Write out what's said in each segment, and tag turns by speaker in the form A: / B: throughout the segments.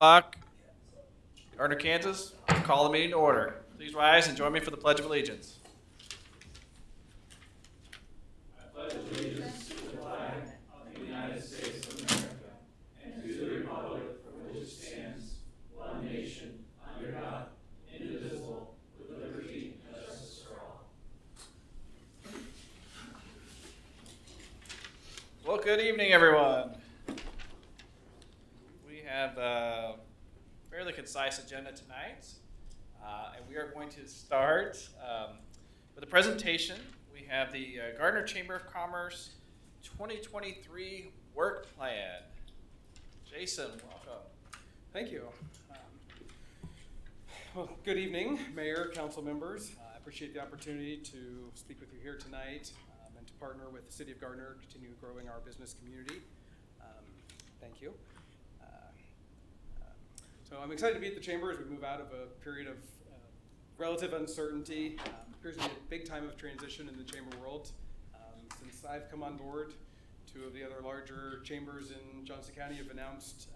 A: O'clock, Gardner, Kansas. Call the meeting to order. Please rise and join me for the Pledge of Allegiance. Well, good evening, everyone. We have a fairly concise agenda tonight, and we are going to start with a presentation. We have the Gardner Chamber of Commerce 2023 Work Plan. Jason, welcome.
B: Thank you. Well, good evening, Mayor, council members. I appreciate the opportunity to speak with you here tonight and to partner with the City of Gardner, continue growing our business community. Thank you. So I'm excited to be at the Chamber as we move out of a period of relative uncertainty. Appears to be a big time of transition in the Chamber world. Since I've come on board, two of the other larger chambers in Johnson County have announced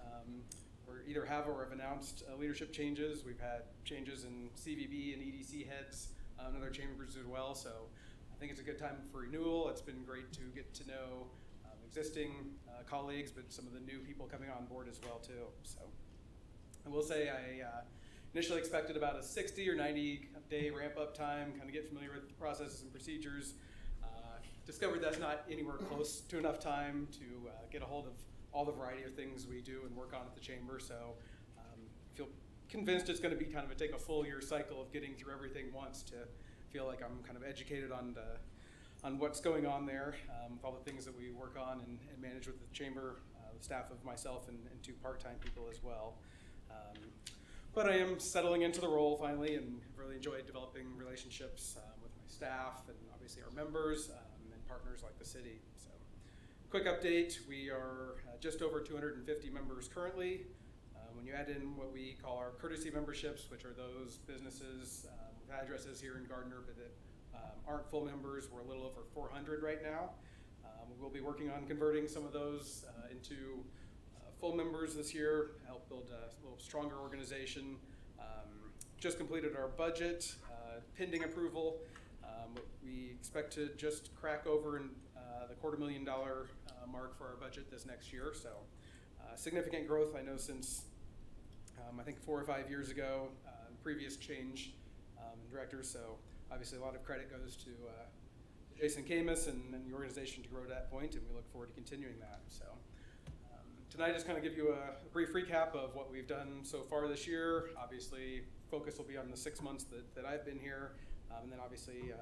B: or either have or have announced leadership changes. We've had changes in CVB and EDC heads in other chambers as well. So I think it's a good time for renewal. It's been great to get to know existing colleagues, but some of the new people coming on board as well too. So I will say I initially expected about a 60 or 90 day ramp up time, kind of get familiar with the processes and procedures. Discovered that's not anywhere close to enough time to get a hold of all the variety of things we do and work on at the Chamber. So I feel convinced it's going to be kind of take a full year cycle of getting through everything once to feel like I'm kind of educated on what's going on there, with all the things that we work on and manage with the Chamber, the staff of myself and two part-time people as well. But I am settling into the role finally and really enjoyed developing relationships with my staff and obviously our members and partners like the city. So quick update, we are just over 250 members currently. When you add in what we call our courtesy memberships, which are those businesses with addresses here in Gardner but that aren't full members, we're a little over 400 right now. We'll be working on converting some of those into full members this year, help build a little stronger organization. Just completed our budget, pending approval. We expect to just crack over in the $250,000 mark for our budget this next year. So significant growth, I know, since I think 4 or 5 years ago, previous change in directors. So obviously a lot of credit goes to Jason Camus and the organization to grow to that point, and we look forward to continuing that. So tonight, just kind of give you a brief recap of what we've done so far this year. Obviously, focus will be on the 6 months that I've been here, and then obviously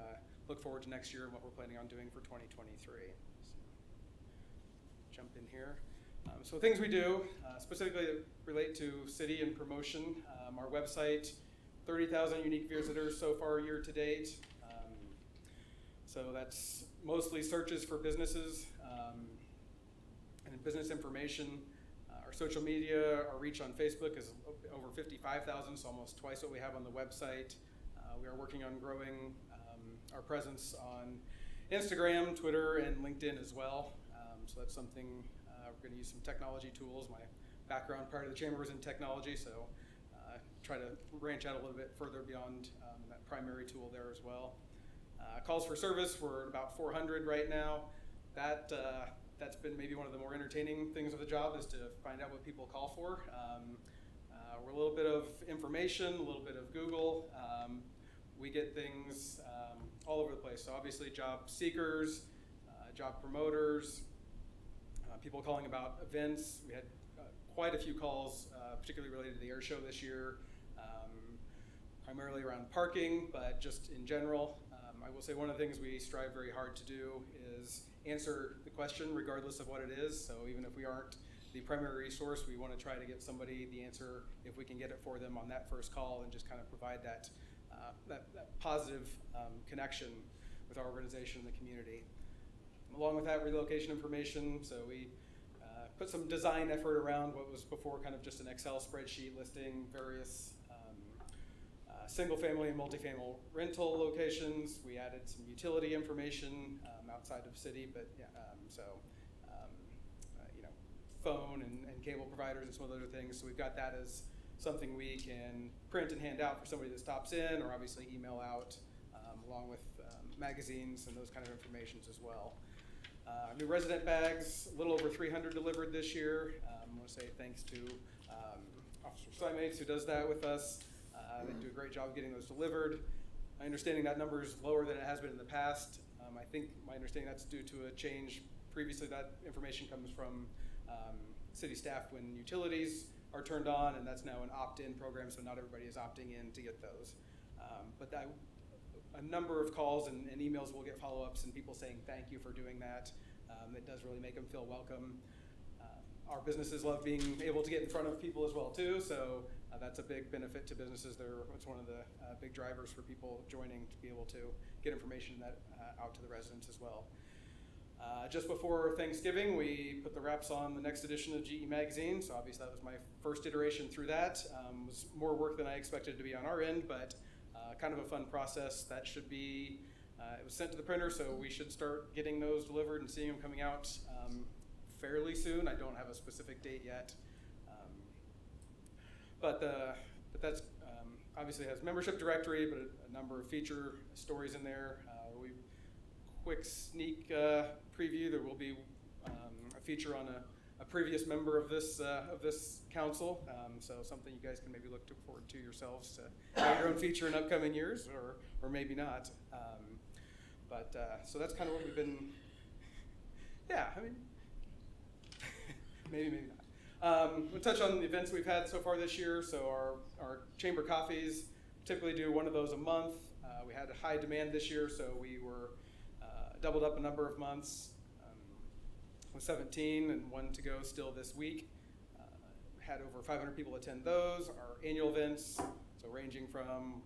B: look forward to next year and what we're planning on doing for 2023. So, jump in here. So things we do, specifically that relate to city and promotion. Our website, 30,000 unique visitors so far year to date. So that's mostly searches for businesses. And business information. Our social media, our reach on Facebook is over 55,000, so almost twice what we have on the website. We are working on growing our presence on Instagram, Twitter, and LinkedIn as well. So that's something we're going to use some technology tools. My background prior to the Chamber was in technology, so try to branch out a little bit further beyond that primary tool there as well. Calls for service, we're at about 400 right now. That's been maybe one of the more entertaining things of the job is to find out what people call for. We're a little bit of information, a little bit of Google. We get things all over the place. So obviously job seekers, job promoters, people calling about events. We had quite a few calls, particularly related to the air show this year, primarily around parking, but just in general. I will say one of the things we strive very hard to do is answer the question regardless of what it is. So even if we aren't the primary resource, we want to try to get somebody the answer if we can get it for them on that first call and just kind of provide that positive connection with our organization and the community. Along with that, relocation information. So we put some design effort around what was before kind of just an Excel spreadsheet listing various single family and multifamily rental locations. We added some utility information outside of city, but yeah, phone and and cable providers and some other things. So we've got that as something we can print and hand out for somebody that stops in, or obviously email out, along with magazines and those kind of informations as well. New resident bags, a little over 300 delivered this year. I want to say thanks to Officer Slimates, who does that with us. They do a great job getting those delivered. My understanding that number is lower than it has been in the past. I think my understanding that's due to a change. Previously, that information comes from city staff when utilities are turned on, and that's now an opt-in program, so not everybody is opting in to get those. But a number of calls and emails will get follow-ups and people saying thank you for doing that. It does really make them feel welcome. Our businesses love being able to get in front of people as well too, so that's a big benefit to businesses. It's one of the big drivers for people joining to be able to get information out to the residents as well. Just before Thanksgiving, we put the wraps on the next edition of GE Magazine, so obviously that was my first iteration through that. It was more work than I expected to be on our end, but kind of a fun process. That should be, it was sent to the printer, so we should start getting those delivered and seeing them coming out fairly soon. I don't have a specific date yet. But that's obviously has membership directory, but a number of feature stories in there. Quick sneak preview, there will be a feature on a previous member of this council, so something you guys can maybe look forward to yourselves to have your own feature in upcoming years, or maybe not. So that's kind of what we've been, yeah, I mean, maybe not. We'll touch on the events we've had so far this year. So our chamber coffees, typically do one of those a month. We had a high demand this year, so we were doubled up a number of months, with 17 and one to go still this week. Had over 500 people attend those. Our annual events, so ranging from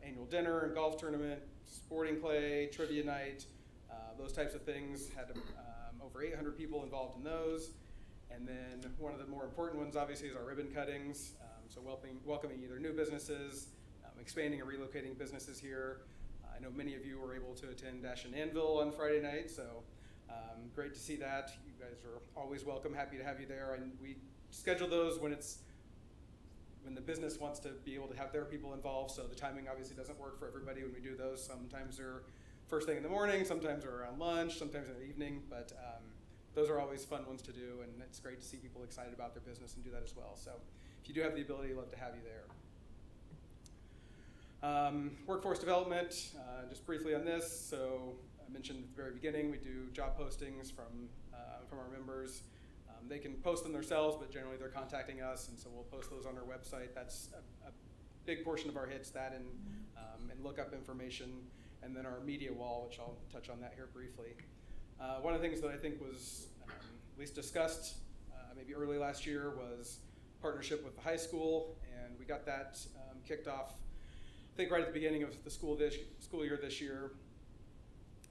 B: annual dinner and golf tournament, sporting clay, trivia night, those types of things. Had over 800 people involved in those. And then one of the more important ones, obviously, is our ribbon cuttings. So welcoming either new businesses, expanding or relocating businesses here. I know many of you were able to attend Dash and Anvil on Friday night, so great to see that. You guys are always welcome, happy to have you there. And we schedule those when the business wants to be able to have their people involved, so the timing obviously doesn't work for everybody when we do those. Sometimes they're first thing in the morning, sometimes they're around lunch, sometimes in the evening, but those are always fun ones to do, and it's great to see people excited about their business and do that as well. So if you do have the ability, I'd love to have you there. Workforce development, just briefly on this. So I mentioned at the very beginning, we do job postings from our members. They can post them themselves, but generally they're contacting us, and so we'll post those on our website. That's a big portion of our hits, that and lookup information, and then our media wall, which I'll touch on that here briefly. One of the things that I think was at least discussed maybe early last year was partnership with the high school, and we got that kicked off, I think, right at the beginning of the school year this year.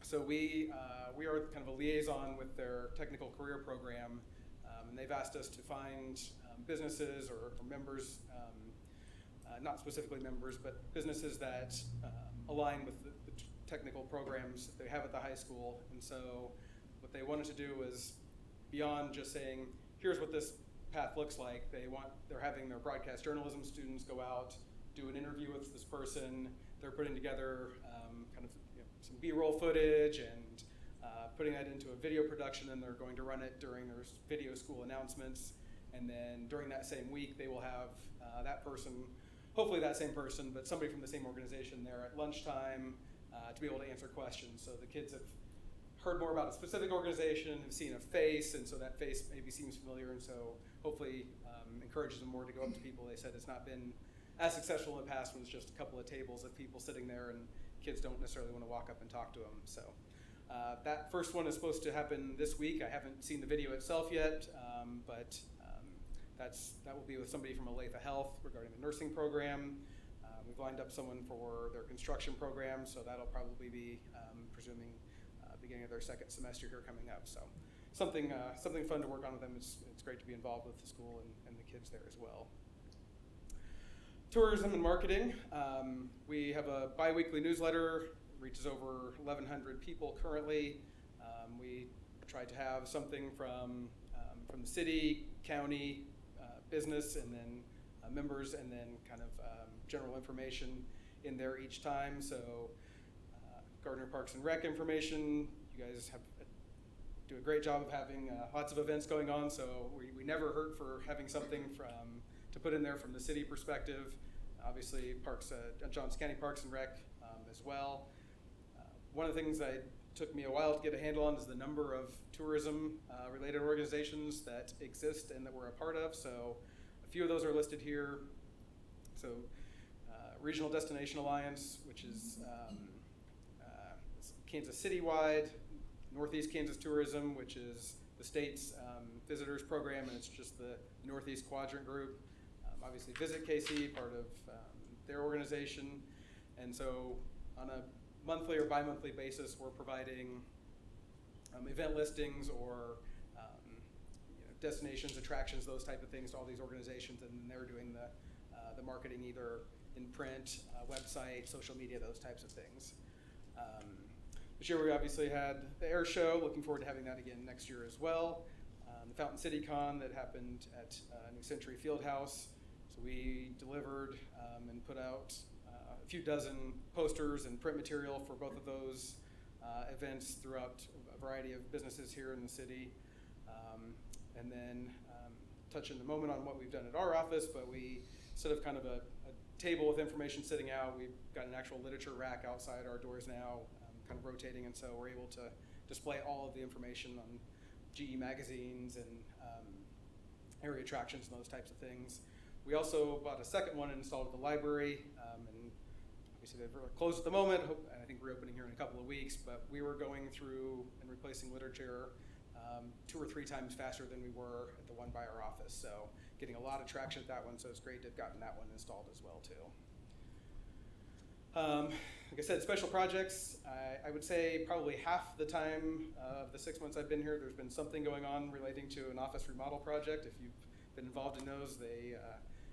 B: So we are kind of a liaison with their technical career program, and they've asked us to find businesses or members, not specifically members, but businesses that align with the technical programs that they have at the high school. And so what they wanted to do was, beyond just saying, here's what this path looks like, they're having their broadcast journalism students go out, do an interview with this person. They're putting together kind of some B-roll footage and putting that into a video production, and they're going to run it during their video school announcements. And then during that same week, they will have that person, hopefully that same person, but somebody from the same organization there at lunchtime to be able to answer questions. So the kids have heard more about a specific organization, have seen a face, and so that face maybe seems familiar, and so hopefully encourages them more to go up to people. They said it's not been as successful in the past when it's just a couple of tables of people sitting there and kids don't necessarily want to walk up and talk to them. So that first one is supposed to happen this week. I haven't seen the video itself yet, but that will be with somebody from Olathe Health regarding the nursing program. We've lined up someone for their construction program, so that'll probably be, presuming, beginning of their second semester here coming up. So something fun to work on with them. It's great to be involved with the school and the kids there as well. Tourism and marketing. We have a bi-weekly newsletter, reaches over 1,100 people currently. We try to have something from the city, county, business, and then members, and then kind of general information in there each time. So Gardner Parks and Rec information, you guys do a great job of having lots of events going on, so we never hurt for having something to put in there from the city perspective. Obviously, Johnson County Parks and Rec as well. One of the things that took me a while to get a handle on is the number of tourism-related organizations that exist and that we're a part of. So a few of those are listed here. So Regional Destination Alliance, which is Kansas City-wide, Northeast Kansas Tourism, which is the state's visitors program, and it's just the Northeast Quadrant group. Obviously, Visit KC, part of their organization. And so on a monthly or bi-monthly basis, we're providing event listings or destinations, attractions, those type of things to all these organizations, and then they're doing the marketing either in print, website, social media, those types of things. This year we obviously had the air show, looking forward to having that again next year as well. The Fountain City Con that happened at New Century Fieldhouse. So we delivered and put out a few dozen posters and print material for both of those events throughout a variety of businesses here in the city. And then touch in a moment on what we've done at our office, but we instead of kind of a table with information sitting out, we've got an actual literature rack outside our doors now, kind of rotating, and so we're able to display all of the information on GE magazines and area attractions and those types of things. We also bought a second one and installed at the library, and obviously they've closed at the moment. I think we're opening here in a couple of weeks, but we were going through and replacing literature 2 or 3 times faster than we were at the one by our office. So getting a lot of traction at that one, so it's great to have gotten that one installed as well too. Like I said, special projects, I would say probably half the time of the 6 months I've been here, there's been something going on relating to an office remodel project. If you've been involved in those, they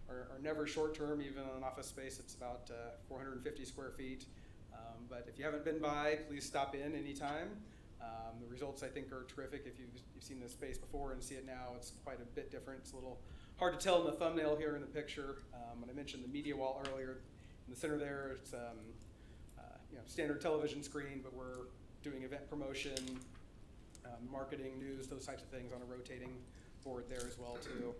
B: are never short-term. Even on an office space, it's about 450 square feet. But if you haven't been by, please stop in anytime. The results, I think, are terrific. If you've seen this space before and see it now, it's quite a bit different. It's a little hard to tell in the thumbnail here in the picture. When I mentioned the media wall earlier, in the center there, it's standard television screen, but we're doing event promotion, marketing, news, those types of things on a rotating board there as well too.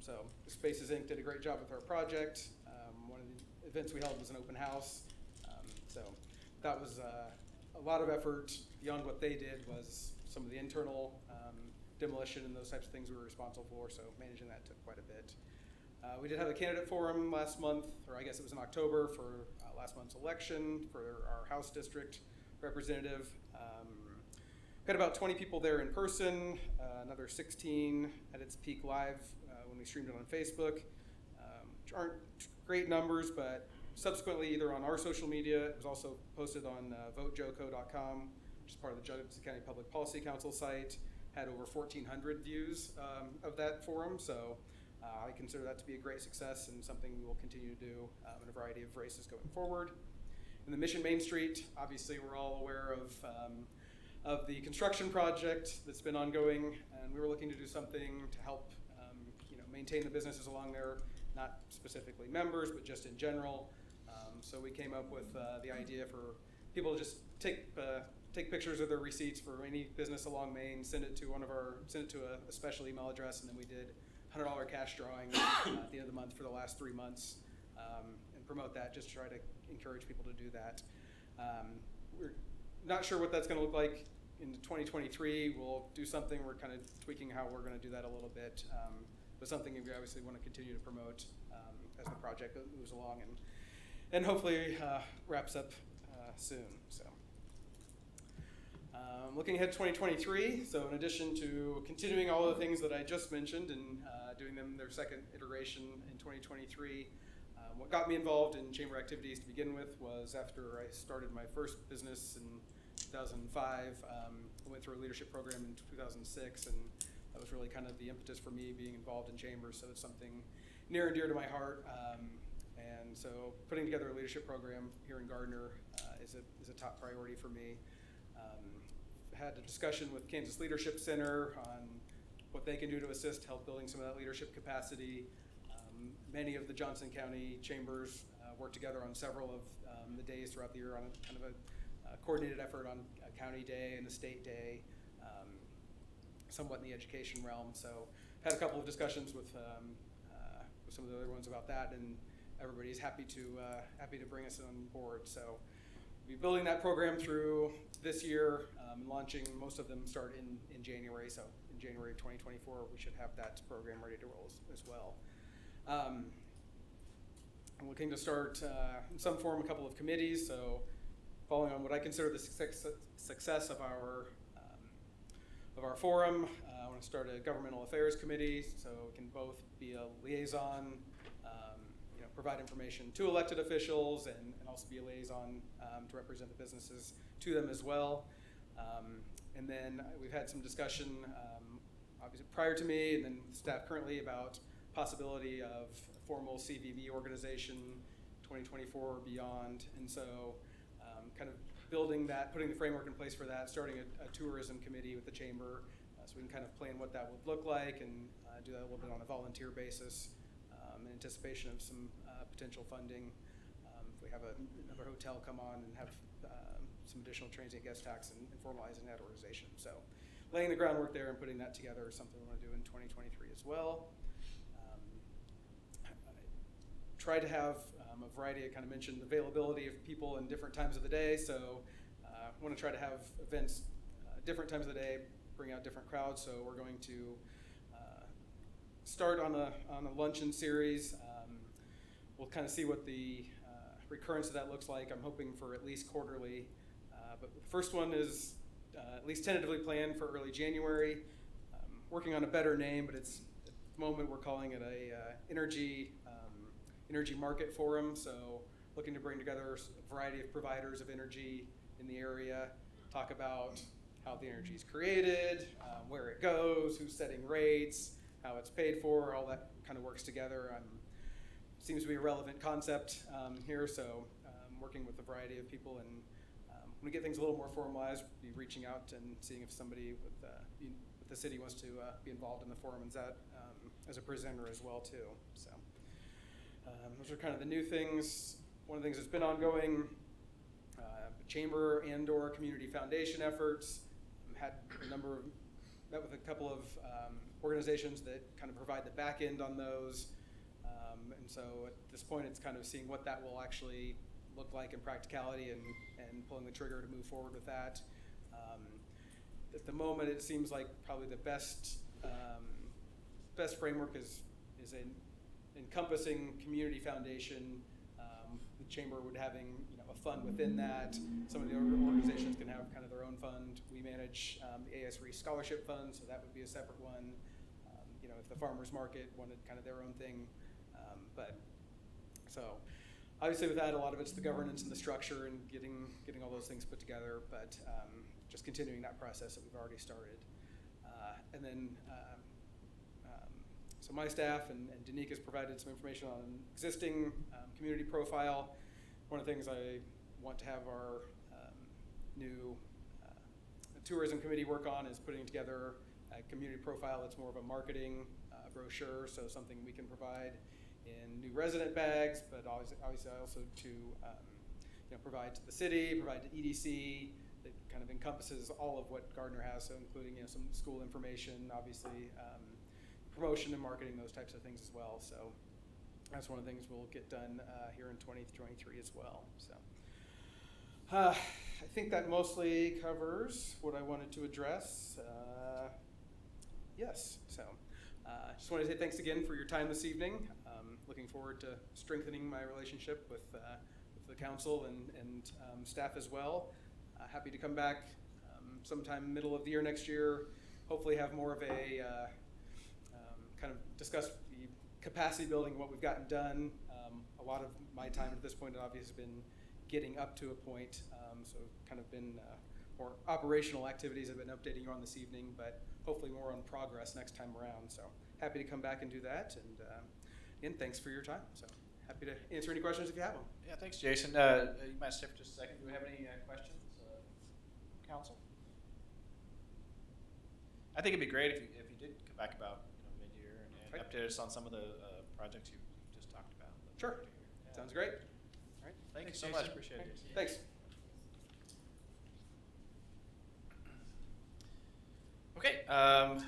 B: So Spaces Inc. did a great job with our project. One of the events we held was an open house. So that was a lot of effort. Beyond what they did was some of the internal demolition and those types of things we were responsible for, so managing that took quite a bit. We did have a candidate forum last month, or I guess it was in October, for last month's election for our House District representative. We had about 20 people there in person, another 16 at its peak live when we streamed it on Facebook, which aren't great numbers, but subsequently either on our social media, it was also posted on votejoco.com, which is part of the Johnson County Public Policy Council site, had over 1,400 views of that forum, so I consider that to be a great success and something we will continue to do in a variety of races going forward. In the Mission Main Street, obviously we're all aware of the construction project that's been ongoing, and we were looking to do something to help maintain the businesses along there, not specifically members, but just in general. So we came up with the idea for people to just take pictures of their receipts for any business along Main, send it to a special email address, and then we did $100 cash drawing at the end of the month for the last 3 months, and promote that, just to try to encourage people to do that. We're not sure what that's going to look like in 2023. We'll do something. We're kind of tweaking how we're going to do that a little bit, but something we obviously want to continue to promote as the project moves along and hopefully wraps up soon. So. Looking ahead to 2023, so in addition to continuing all the things that I just mentioned and doing them their second iteration in 2023, what got me involved in chamber activities to begin with was after I started my first business in 2005, I went through a leadership program in 2006, and that was really kind of the impetus for me being involved in chambers, so it's something near and dear to my heart. And so putting together a leadership program here in Gardner is a top priority for me. Had a discussion with Kansas Leadership Center on what they can do to assist, help building some of that leadership capacity. Many of the Johnson County chambers work together on several of the days throughout the year on kind of a coordinated effort on a county day and a state day, somewhat in the education realm. So had a couple of discussions with some of the other ones about that, and everybody's happy to bring us on board. So we'll be building that program through this year, launching. Most of them start in January. So in January of 2024, we should have that program ready to roll as well. I'm looking to start in some form a couple of committees. So following on what I consider the success of our forum, I want to start a governmental affairs committee, so it can both be a liaison, provide information to elected officials, and also be a liaison to represent the businesses to them as well. And then we've had some discussion, obviously prior to me, and then with staff currently, about possibility of a formal CVV organization 2024 or beyond. And so kind of building that, putting the framework in place for that, starting a tourism committee with the chamber, so we can kind of plan what that would look like and do that a little bit on a volunteer basis in anticipation of some potential funding. If we have another hotel come on and have some additional transient guest tax and formalizing that organization. So laying the groundwork there and putting that together is something we want to do in 2023 as well. Try to have a variety. I kind of mentioned availability of people in different times of the day. So I want to try to have events different times of the day, bring out different crowds. So we're going to start on a luncheon series. We'll kind of see what the recurrence of that looks like. I'm hoping for at least quarterly. But the first one is at least tentatively planned for early January. Working on a better name, but it's at the moment we're calling it a energy market forum. So looking to bring together a variety of providers of energy in the area, talk about how the energy is created, where it goes, who's setting rates, how it's paid for, all that kind of works together. Seems to be a relevant concept here, so working with a variety of people, and when we get things a little more formalized, be reaching out and seeing if somebody with the city wants to be involved in the forum as a presenter as well too. So those are kind of the new things. One of the things that's been ongoing, chamber and/or community foundation efforts. Met with a couple of organizations that kind of provide the back end on those. And so at this point, it's kind of seeing what that will actually look like in practicality and pulling the trigger to move forward with that. At the moment, it seems like probably the best framework is an encompassing community foundation. The chamber would having a fund within that. Some of the organizations can have kind of their own fund. We manage the ASRE scholarship fund, so that would be a separate one. If the farmers market wanted kind of their own thing. So obviously with that, a lot of it's the governance and the structure and getting all those things put together, but just continuing that process that we've already started. And then, so my staff and Danique has provided some information on existing community profile. One of the things I want to have our new tourism committee work on is putting together a community profile that's more of a marketing brochure, so something we can provide in new resident bags, but obviously also to provide to the city, provide to EDC, that kind of encompasses all of what Gardner has, so including some school information, obviously promotion and marketing, those types of things as well. So that's one of the things we'll get done here in 2023 as well. So I think that mostly covers what I wanted to address. Yes, so just want to say thanks again for your time this evening. Looking forward to strengthening my relationship with the council and staff as well. Happy to come back sometime middle of the year next year. Hopefully have more of a kind of discuss the capacity building, what we've gotten done. A lot of my time at this point obviously has been getting up to a point, so kind of been more operational activities I've been updating you on this evening, but hopefully more on progress next time around. So happy to come back and do that, and again, thanks for your time. So happy to answer any questions if you have them.
A: Yeah, thanks, Jason. You might stay for just a second. Do we have any questions, council? I think it'd be great if you did come come back about mid-year and
B: Okay.
A: update us on some of the projects you just talked about.
B: Sure.
A: Yeah.
B: Sounds great.
A: All right. Thank you
C: Thanks,
A: so much.
C: Jason.
A: Appreciate it, Jason.
B: Thanks.
A: Okay,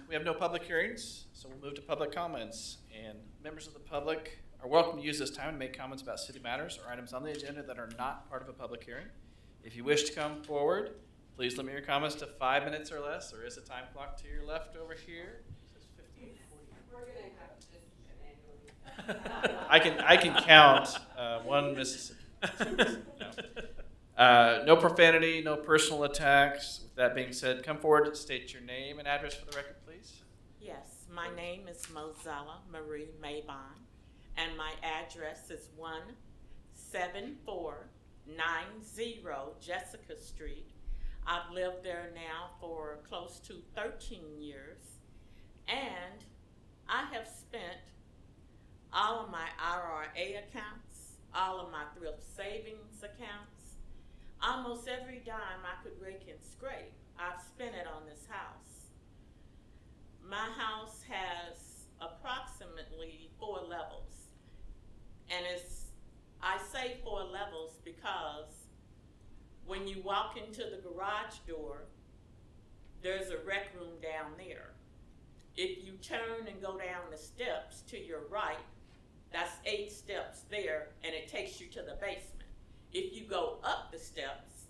A: we have no public hearings, so we'll move to public comments. And members of the public are welcome to use this time to make comments about city matters or items on the agenda that are not part of a public hearing. If you wish to come forward, please limit your comments to 5 minutes or less. There is a time clock to your left over here. It says 15, 40.
D: We're gonna have this
A: I can count one Mississippi. No. No profanity, no personal attacks. With that being said, come forward, state your name and address for the record, please.
D: Yes, my name is Mozella Marie Maybon, and my address is 17490 Jessica Street. I've lived there now for close to 13 years, and I have spent all of my IRA accounts, all of my thrift savings accounts, almost every dime I could rake and scrape, I've spent it on this house. My house has approximately 4 levels. And I say 4 levels because when you walk into the garage door, there's a rec room down there. If you turn and go down the steps to your right, that's 8 steps there, and it takes you to the basement. If you go up the steps,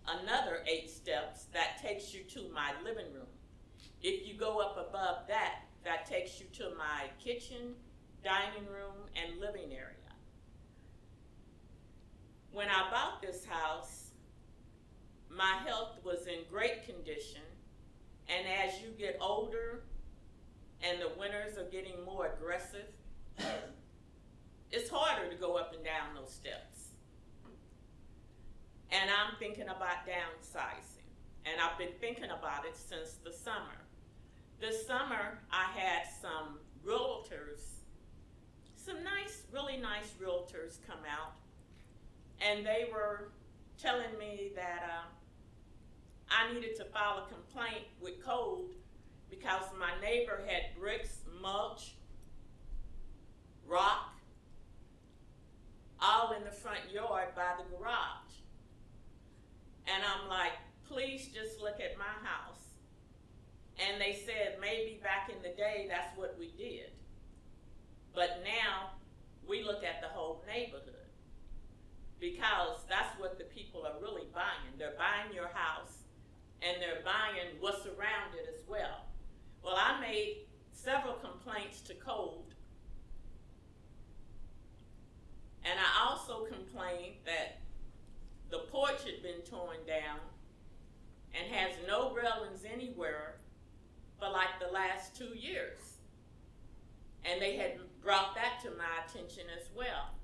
D: another 8 steps, that takes you to my living room. If you go up above that, that takes you to my kitchen, dining room, and living area. When I bought this house, my health was in great condition, and as you get older and the winters are getting more aggressive, it's harder to go up and down those steps. And I'm thinking about downsizing, and I've been thinking about it since the summer. This summer, I had some realtors, some really nice realtors come out, and they were telling me that I needed to file a complaint with code because my neighbor had bricks, mulch, rock, all in the front yard by the garage. And I'm like, please just look at my house. And they said maybe back in the day that's what we did. But now we look at the whole neighborhood because that's what the people are really buying. They're buying your house and they're buying what's around it as well. Well, I made several complaints to code. And I also complained that the porch had been torn down and has no railings anywhere for like the last 2 years. And they had brought that to my attention as well.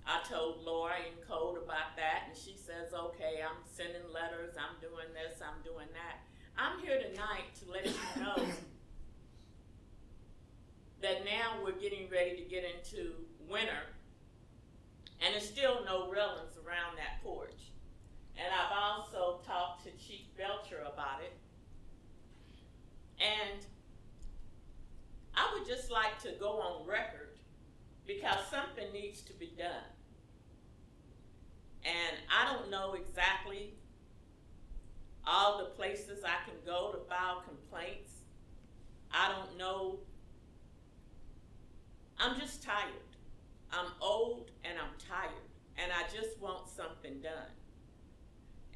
D: I told Laura in code about that, and she says, okay, I'm sending letters, I'm doing this, I'm doing that. I'm here tonight to let you know that now we're getting ready to get into winter, and there's still no railings around that porch. And I've also talked to Chief Belcher about it. And I would just like to go on record because something needs to be done. And I don't know exactly all the places I can go to file complaints. I don't know. I'm just tired. I'm old and I'm tired, and I just want something done.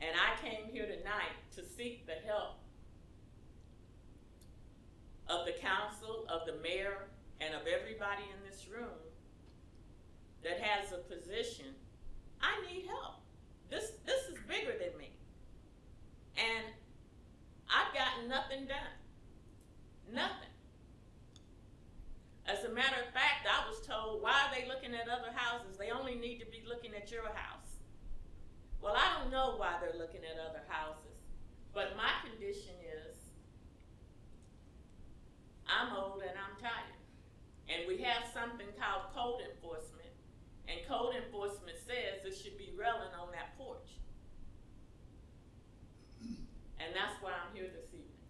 D: And I came here tonight to seek the help of the council, of the mayor, and of everybody in this room that has a position. I need help. This is bigger than me. And I've gotten nothing done. Nothing. As a matter of fact, I was told, why are they looking at other houses? They only need to be looking at your house. Well, I don't know why they're looking at other houses, but my condition is I'm old and I'm tired. And we have something called code enforcement, and code enforcement says there should be railing on that porch. And that's why I'm here this evening.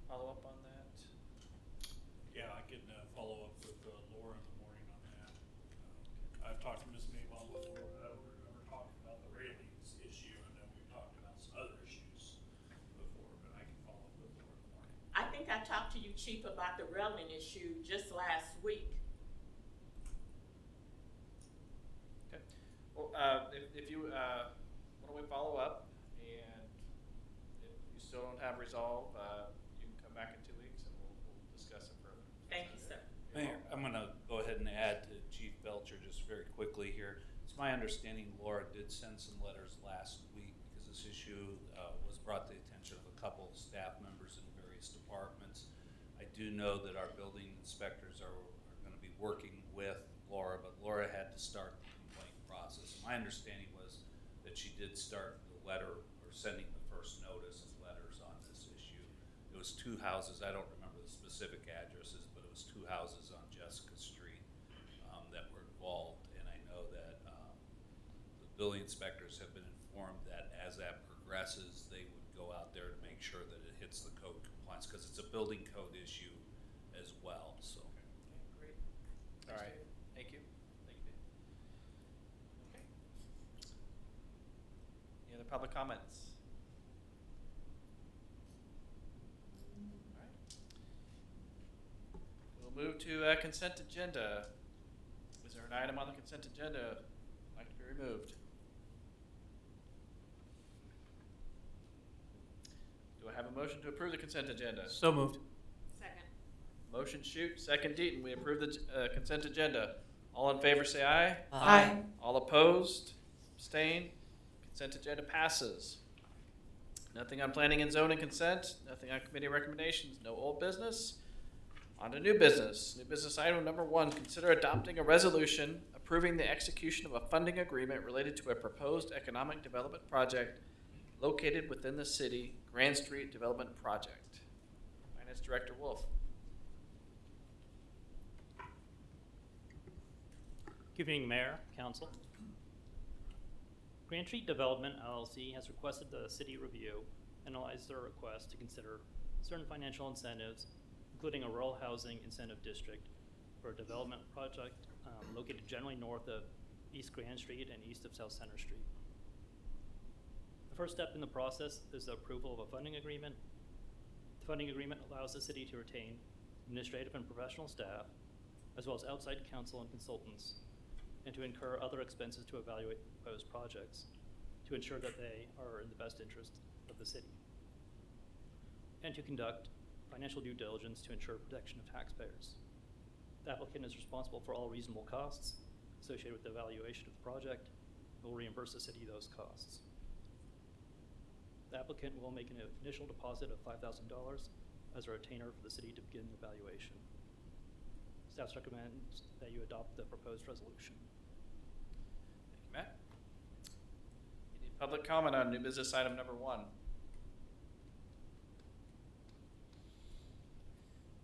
A: follow up on that?
C: Yeah, I can follow up with Laura in the morning on that. I've talked to Ms. Mabon before, we're talking about the railings issue, and then we've talked about some other issues before, but I can follow up with Laura in the morning.
D: I think I talked to you, Chief, about the railing issue just last week.
A: Okay. Well, if you, why don't we follow up, and if you still don't have resolve, you can come back in 2 weeks and we'll discuss it further.
D: Thank you, sir.
C: Mayor, I'm gonna go ahead and add to Chief Belcher just very quickly here. It's my understanding Laura did send some letters last week because this issue was brought to the attention of a couple of staff members in various departments. I do know that our building inspectors are gonna be working with Laura, but Laura had to start the complaint process. My understanding was that she did start the letter or sending the first notice of letters on this issue. It was 2 houses, I don't remember the specific addresses, but it was 2 houses on Jessica Street that were involved. And I know that the building inspectors have been informed that as that progresses, they would go out there and make sure that it hits the code compliance, because it's a building code issue as well, so.
A: Okay, great. All right, thank you. Thank you, Dave. Okay. Any other public comments? All right. We'll move to consent agenda. Is there an item on the consent agenda like to be removed? Do I have a motion to approve the consent agenda?
E: So moved.
D: Second.
A: Motion Shoot, second Deaton. We approve the consent agenda. All in favor say aye.
E: Aye.
A: All opposed? Abstain? Consent agenda passes. Nothing on planning and zoning consent, nothing on committee recommendations, no old business. On to new business. New business item number 1, consider adopting a resolution approving the execution of a funding agreement related to a proposed economic development project located within the city, Grand Street Development Project. Finance Director Wolf.
E: Good evening, Mayor, Council. Grand Street Development LLC has requested the city review, analyze their request to consider certain financial incentives, including a rural housing incentive district for a development project located generally north of East Grand Street and east of South Center Street. The first step in the process is the approval of a funding agreement. The funding agreement allows the city to retain administrative and professional staff, as well as outside counsel and consultants, and to incur other expenses to evaluate proposed projects to ensure that they are in the best interest of the city, and to conduct financial due diligence to ensure protection of taxpayers. The applicant is responsible for all reasonable costs associated with the evaluation of the project and will reimburse the city those costs. The applicant will make an initial deposit of $5,000 as a retainer for the city to begin the evaluation. Staff recommends that you adopt the proposed resolution.
A: Thank you, Matt. Any public comment on new business item number 1?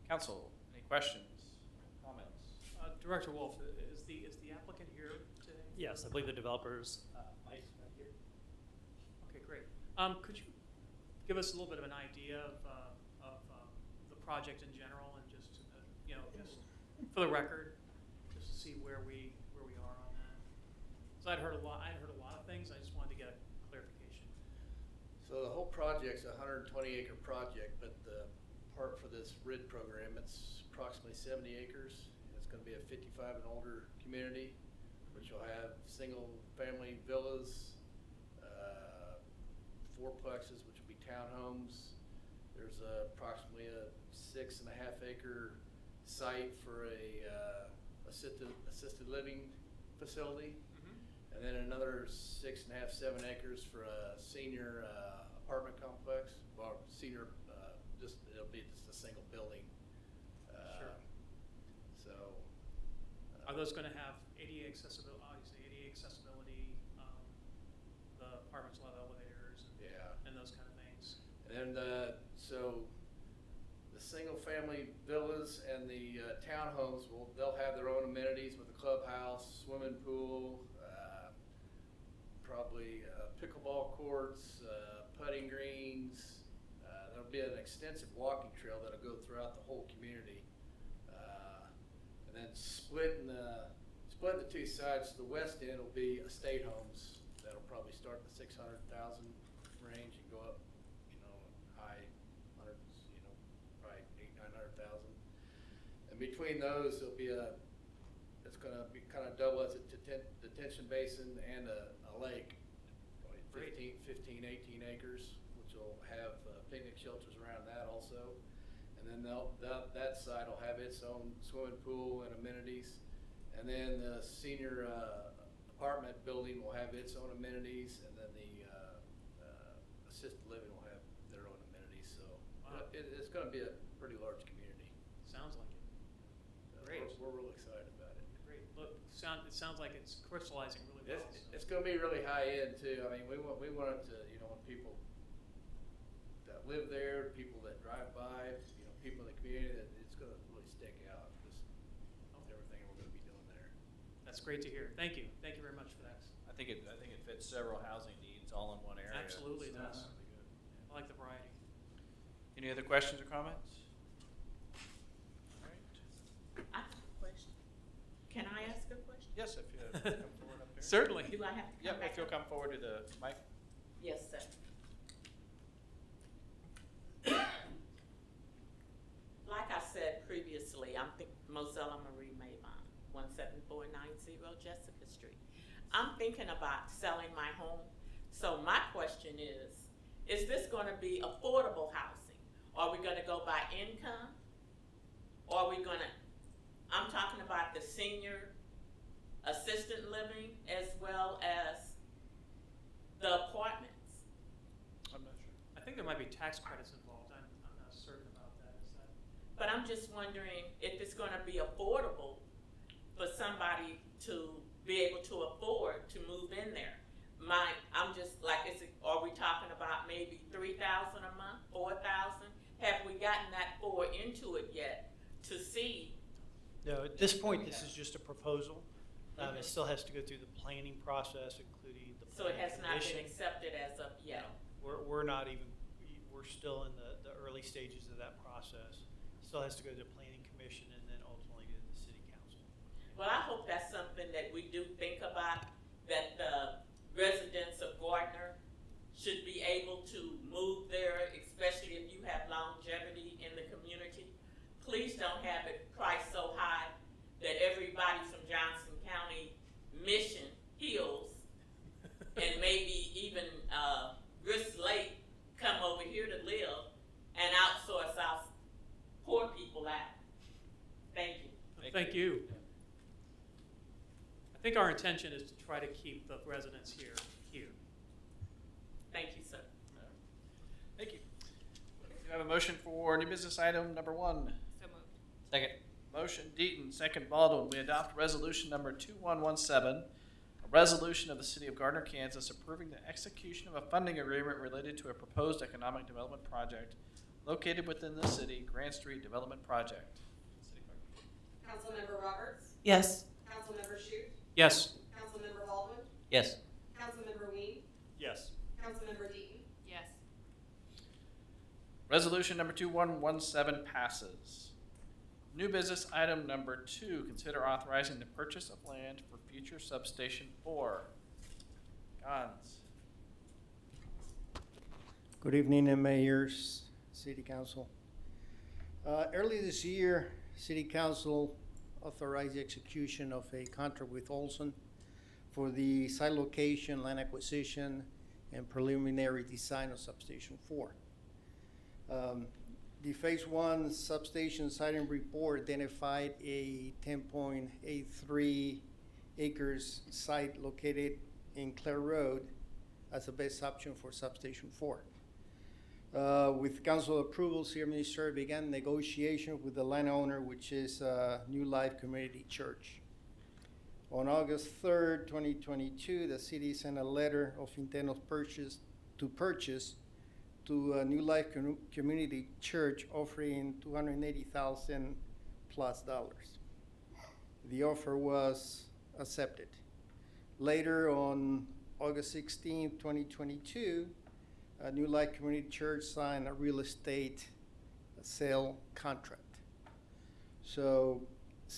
A: Council, any questions, comments?
F: Director Wolf, is the applicant here today?
E: Yes, I believe the developers might right here.
F: Okay, great. Could you give us a little bit of an idea of the project in general, and just just for the record, just to see where we are on that? So I'd heard a lot of things. I just wanted to get a clarification.
G: So the whole project's a 120-acre project, but the part for this RID program, it's approximately 70 acres. It's going to be a 55 and older community, which will have single-family villas, fourplexes, which will be townhomes. There's approximately a 6.5-acre site for a assisted living facility, and then another 6.5, 7 acres for a senior apartment complex. Well, senior, it'll be just a single building.
F: Sure.
G: So.
F: Are those going to have ADA accessibility? Obviously, ADA accessibility. The apartments will have elevators. And those kind of things.
G: And then so the single-family villas and the townhomes they'll have their own amenities with a clubhouse, swimming pool, probably pickleball courts, putting greens. There'll be an extensive walking trail that'll go throughout the whole community. And then splitting the two sides, the west end will be estate homes that'll probably start in the 600,000 range and go up, high hundreds, probably 800,000-900,000. And between those, there'll be it's going to be kind of double as a detention basin and a lake, probably 15, 18 acres, which will have picnic shelters around that also. And then that side will have its own swimming pool and amenities. And then the senior apartment building will have its own amenities, and then the assisted living will have their own amenities. So
F: Wow.
G: it's going to be a pretty large community.
F: Sounds like it. Great.
G: We're really excited about it.
F: Great. Look, it sounds like it's crystallizing really well.
G: It's going to be really high end too. I mean, we want it to, when people that live there, people that drive by, people in the community, that it's going to really stick out. Just everything we're going to be doing there.
F: That's great to hear. Thank you. Thank you very much for that.
A: I think it fits several housing needs all in one area.
F: Absolutely
A: So
F: does.
A: that's really good.
F: I like the variety.
A: Any other questions or comments? All right.
D: I have a question. Can I ask a question?
A: Yes, if you come forward up here.
F: Certainly.
D: Do I have to come
A: Yep,
D: back
A: if you'll
D: up?
A: come forward to the mic.
D: Yes, sir. Like I said previously, I'm Mozella Marie Mavon, 17490 Jessica Street. I'm thinking about selling my home. So my question is this going to be affordable housing? Are we going to go by income? Or are we going to, I'm talking about the senior assisted living as well as the apartments.
A: I'm not sure.
F: I think there might be tax credits involved. I'm not certain about that. Is that?
D: But I'm just wondering if it's gonna be affordable for somebody to be able to afford to move in there. I'm just like, are we talking about maybe 3,000 a month, 4,000? Have we gotten that far into it yet to see?
H: No, at this point, this is just a proposal. It still has to go through the planning process, including the
D: So it
H: planning
D: has not been
H: commission.
D: accepted as of yet?
H: We're not even, we're still in the early stages of that process. Still has to go to the planning commission and then ultimately to the city council.
D: Well, I hope that's something that we do think about, that the residents of Gardner should be able to move there, especially if you have longevity in the community. Please don't have it priced so high that everybody from Johnson County, Mission Hills, and maybe even Grist Lake come over here to live and outsource our poor people out. Thank you.
F: Thank you. I think our intention is to try to keep the residents here.
D: Thank you, sir.
A: Thank you. Do you have a motion for new business item number 1?
I: So moved.
A: Second. Motion Deaton, second Baldwin. We adopt resolution number 2117, a resolution of the city of Gardner, Kansas, approving the execution of a funding agreement related to a proposed economic development project located within the city, Grant Street Development Project. City Clerk.
J: Councilmember Roberts,
I: Yes.
J: Councilmember Shute,
F: Yes.
J: Councilmember Baldwin,
I: Yes.
J: Councilmember Ween,
H: Yes.
J: Councilmember Deaton,
I: Yes.
A: Resolution number 2117 passes. New business item number 2, consider authorizing the purchase of land for future substation 4. Gons.
K: Good evening, mayors, city council. Early this year, city council authorized the execution of a contract with Olson for the site location, land acquisition, and preliminary design of substation 4. The phase 1 substation siting report identified a 10.83 acres site located in Clare Road as the best option for substation 4. With council approval, city administrator began negotiation with the landowner, which is New Life Community Church. On August 3rd, 2022, the city sent a letter of intent of purchase to New Life Community Church, offering $280,000 plus. The offer was accepted. Later, on August 16th, 2022, New Life Community Church signed a real estate sale contract. So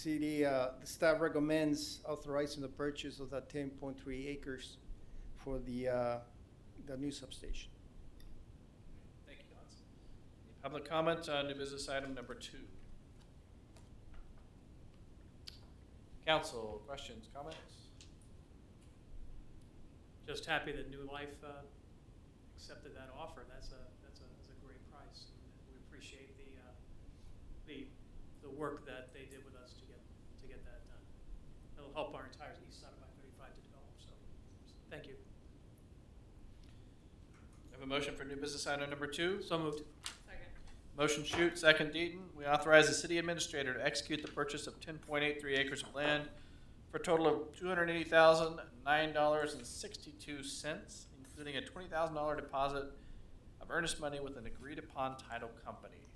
K: the staff recommends authorizing the purchase of that 10.3 acres for the new substation.
A: Thank you, Hans. Any public comment on new business item number 2? Council, questions, comments?
F: Just happy that New Life accepted that offer. That's a great price. And we appreciate the work that they did with us to get that done. It'll help our entire east side of I-35 to develop. So thank you.
A: We have a motion for new business item number 2.
F: So moved.
J: Second.
A: Motion Shute, second Deaton. We authorize the city administrator to execute the purchase of 10.83 acres of land for a total of $280,009.62, including a $20,000 deposit of earnest money with an agreed-upon title company.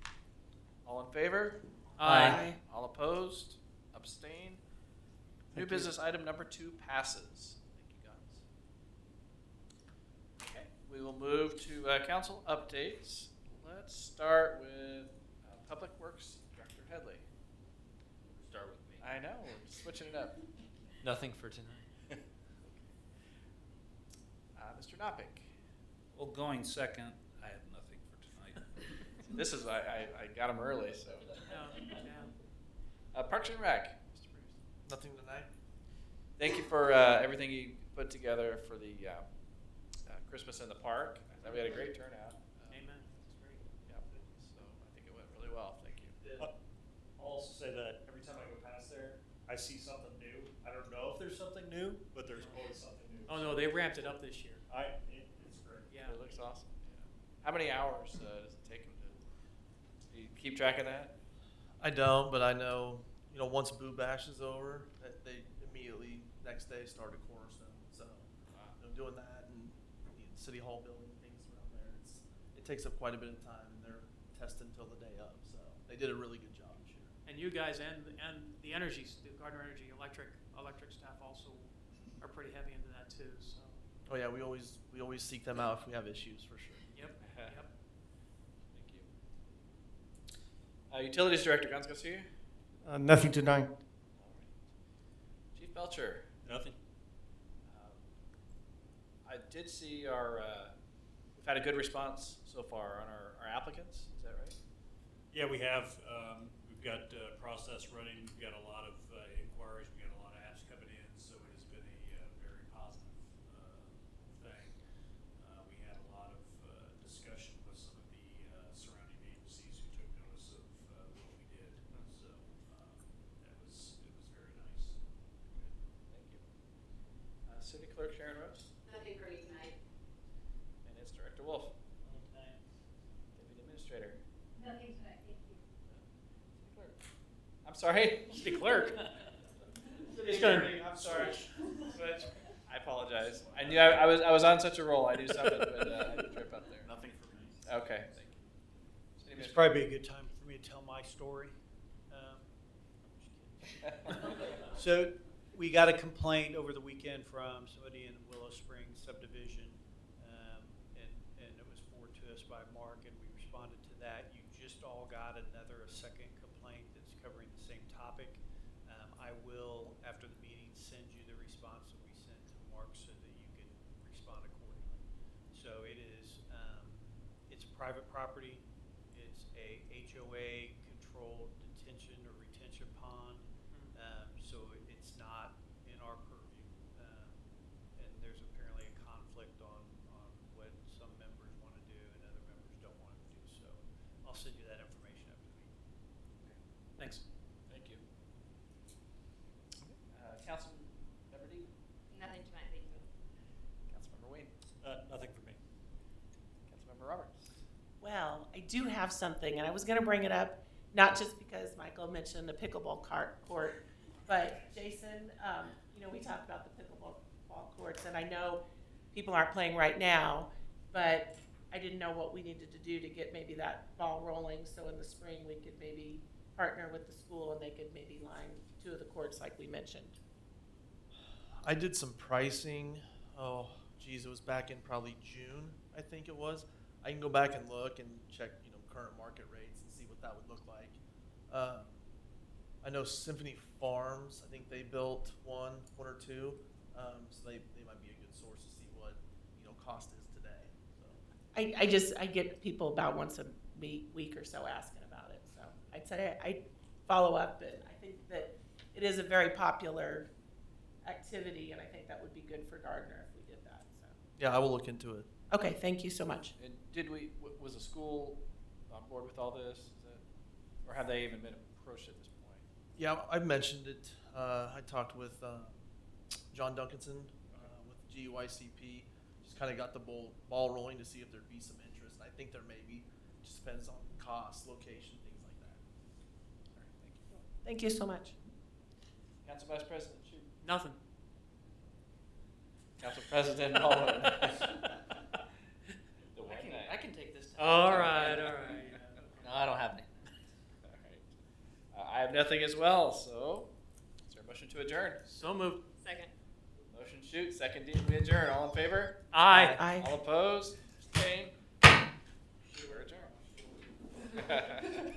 A: All in favor?
F: Aye.
A: All opposed? Abstain? New business item number 2 passes. Thank you, guys. Okay, we will move to council updates. Let's start with Public Works Director Headley.
I: Start with me.
A: I know, we're switching it up.
I: Nothing for tonight.
A: Mr. Nopick.
C: Well, going second, I have nothing for tonight.
A: This is, I got him early, so.
F: Yeah.
A: Parks and Rec, Mr. Bruce.
L: Nothing tonight.
A: Thank you for everything you put together for the Christmas in the park. I thought we had a great turnout.
F: Amen. That's great.
A: Yep. So I think it went really well. Thank you.
M: I'll also say that every time I go past there, I see something new. I don't know if there's something new, but there's always something new.
F: Oh no, they ramped it up this year.
M: It's great.
F: Yeah.
A: It looks awesome. Yeah. How many hours does it take them to? Do you keep track of that?
L: I don't, but I know, once Boo Bash is over, that they immediately next day start at Cornerstone. So, doing that and the City Hall building things around there, it takes up quite a bit of time, and they're testing until the day of. So they did a really good job this year.
F: And you guys and the Gardner Energy electric staff also are pretty heavy into that too. So.
L: Oh yeah, we always seek them out if we have issues for sure.
F: Yep. Yep.
A: Thank you. Utilities Director, Guns Garcia.
K: Nothing tonight.
A: All right. Chief Belcher.
M: Nothing.
A: I did see we've had a good response so far on our applicants. Is that right?
M: Yeah, we have. We've got process running. We've got a lot of inquiries. We got a lot of apps coming in, so it has been a very positive thing. We had a lot of discussion with some of the surrounding agencies who took notice of what we did. So it was very nice.
A: Good. Thank you. City Clerk Sharon Rose.
J: Nothing for me tonight.
A: And it's Director Wolf.
E: Nothing tonight.
A: Deputy Administrator.
J: Nothing tonight, thank you.
A: City Clerk. I'm sorry.
F: City Clerk.
A: City Attorney. I'm sorry. Switch. I apologize. I knew I was on such a roll. I knew something would I had to trip up there.
M: Nothing for me.
A: Okay. Thank you. City
H: It's
A: Administrator.
H: probably a good time for me to tell my story. So we got a complaint over the weekend from somebody in Willow Springs subdivision, and it was forwarded to us by Mark, and we responded to that. You just all got a second complaint that's covering the same topic. I will, after the meeting, send you the response that we sent to Mark so that you can respond accordingly. So it is, it's private property. It's a HOA controlled detention or retention pond. So it's not in our purview. And there's apparently a conflict on what some members want to do and other members don't want to do. So I'll send you that information after the meeting.
F: Thanks.
A: Thank you. Councilmember Deaton.
J: Nothing tonight, thank you.
A: Councilmember Wayne.
M: Nothing for me.
A: Councilmember Roberts.
N: Well, I do have something, and I was going to bring it up, not just because Michael mentioned the pickleball court, but Jason, we talked about the pickleball courts, and I know people aren't playing right now, but I didn't know what we needed to do to get maybe that ball rolling, so in the spring we could maybe partner with the school and they could maybe line 2 of the courts like we mentioned.
L: I did some pricing. Oh, geez, it was back in probably June, I think it was. I can go back and look and check, current market rates and see what that would look like. I know Symphony Farms, I think they built one or two, so they might be a good source to see what, cost is today, so.
N: I get people about once a week or so asking about it, so I'd say I'd follow up, but I think that it is a very popular activity, and I think that would be good for Gardner if we did that, so.
L: Yeah, I will look into it.
N: Okay, thank you so much.
A: And was the school on board with all this? Or have they even been approached at this point?
L: Yeah, I've mentioned it. I talked with John Duncanson with GUICP. Just kind of got the ball rolling to see if there'd be some interest. And I think there may be. Just depends on cost, location, things like that.
A: All right, thank you.
N: Thank you so much.
A: Council Vice President Chu.
F: Nothing.
A: Council President Baldwin. The white knight.
I: I can take this time.
F: All right.
I: No, I don't have any.
A: All right. I have nothing as well, so is there a motion to adjourn?
F: So moved.
J: Second.
A: Motion shoot, second D, we adjourn. All in favor?
F: Aye.
N: Aye.
A: All opposed? Abstained? We're adjourned.